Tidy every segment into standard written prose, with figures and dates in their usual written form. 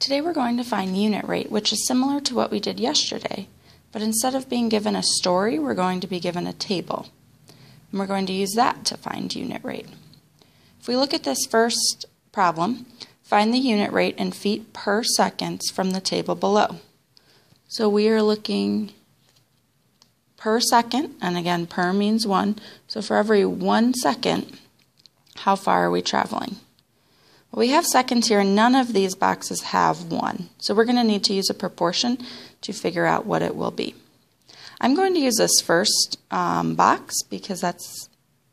Today we're going to find unit rate, which is similar to what we did yesterday, but instead of being given a story, we're going to be given a table. And we're going to use that to find unit rate. If we look at this first problem, find the unit rate in feet per seconds from the table below. So we are looking per second, and again, per means 1. So for every 1 second, how far are we traveling? Well, we have seconds here, and none of these boxes have 1. So we're going to need to use a proportion to figure out what it will be. I'm going to use this first box because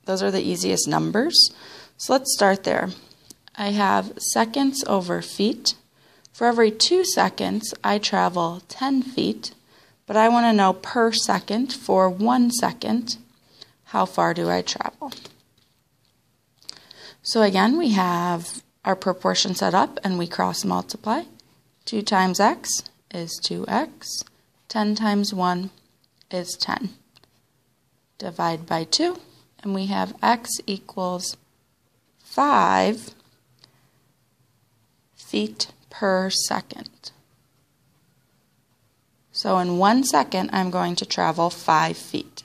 those are the easiest numbers. So let's start there. I have seconds over feet. For every 2 seconds, I travel 10 feet, but I want to know per second for 1 second, how far do I travel? So again, we have our proportion set up and we cross multiply. 2 times x is 2x. 10 times 1 is 10. Divide by 2 and we have x equals 5 feet per second. So in 1 second, I'm going to travel 5 feet.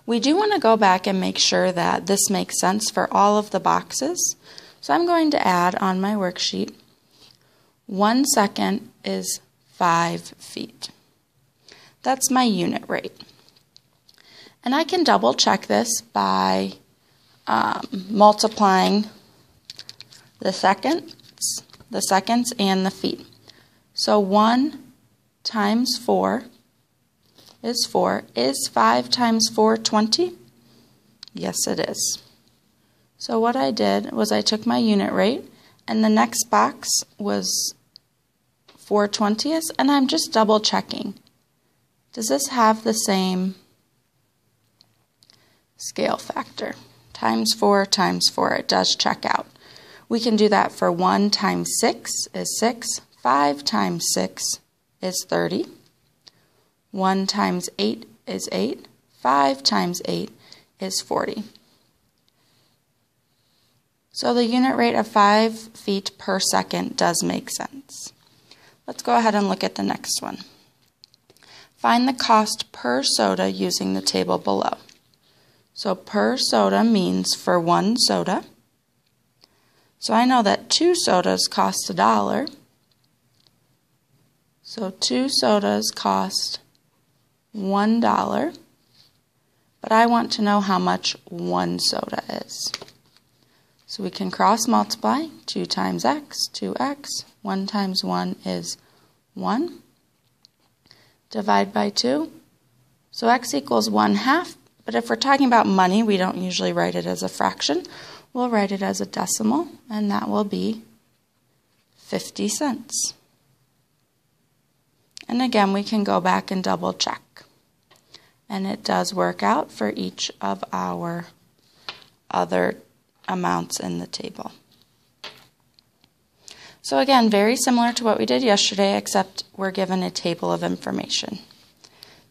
We do want to go back and make sure that this makes sense for all of the boxes. So I'm going to add on my worksheet, 1 second is 5 feet. That's my unit rate. And I can double check this by multiplying the seconds and the feet. So 1 times 4 is 4. Is 5 times 4 20? Yes, it is. So what I did was I took my unit rate, and the next box was 4 20ths, and I'm just double checking. Does this have the same scale factor? Times 4 times 4, it does check out. We can do that for 1 times 6 is 6. 5 times 6 is 30. 1 times 8 is 8. 5 times 8 is 40. So the unit rate of 5 feet per second does make sense. Let's go ahead and look at the next one. Find the cost per soda using the table below. So per soda means for 1 soda. So I know that 2 sodas cost $1. So 2 sodas cost $1. But I want to know how much 1 soda is. So we can cross multiply. 2 times x, 2x. 1 times 1 is 1. Divide by 2. So x equals 1/2. But if we're talking about money, we don't usually write it as a fraction. We'll write it as a decimal, and that will be 50 cents. And again, we can go back and double check. And it does work out for each of our other amounts in the table. So again, very similar to what we did yesterday, except we're given a table of information.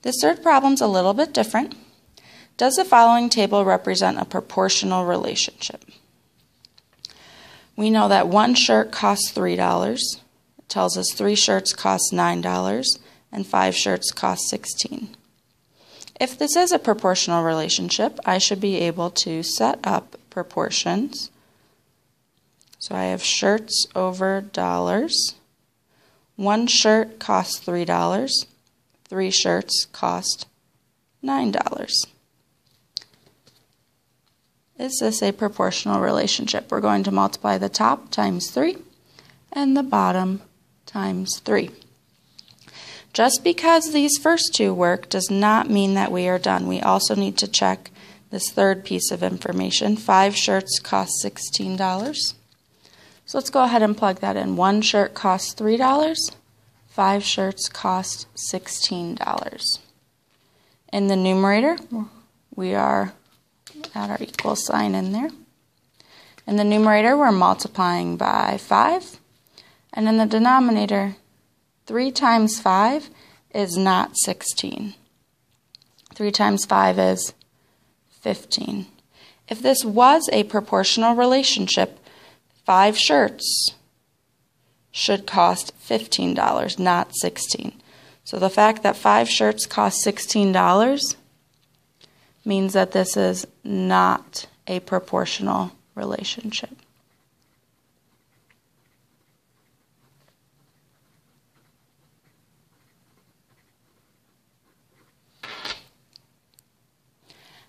This third problem's a little bit different. Does the following table represent a proportional relationship? We know that 1 shirt costs $3. It tells us 3 shirts cost $9 and 5 shirts cost $16. If this is a proportional relationship, I should be able to set up proportions. So I have shirts over dollars. 1 shirt costs $3. 3 shirts cost $9. Is this a proportional relationship? We're going to multiply the top times 3 and the bottom times 3. Just because these first two work does not mean that we are done. We also need to check this third piece of information. 5 shirts cost $16. So let's go ahead and plug that in. 1 shirt costs $3. 5 shirts cost $16. In the numerator, we are add our equal sign in there. In the numerator, we're multiplying by 5. And in the denominator, 3 times 5 is not 16. 3 times 5 is 15. If this was a proportional relationship, 5 shirts should cost $15, not $16. So the fact that 5 shirts cost $16 means that this is not a proportional relationship.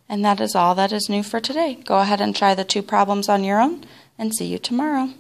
And that is all that is new for today. Go ahead and try the 2 problems on your own, and see you tomorrow.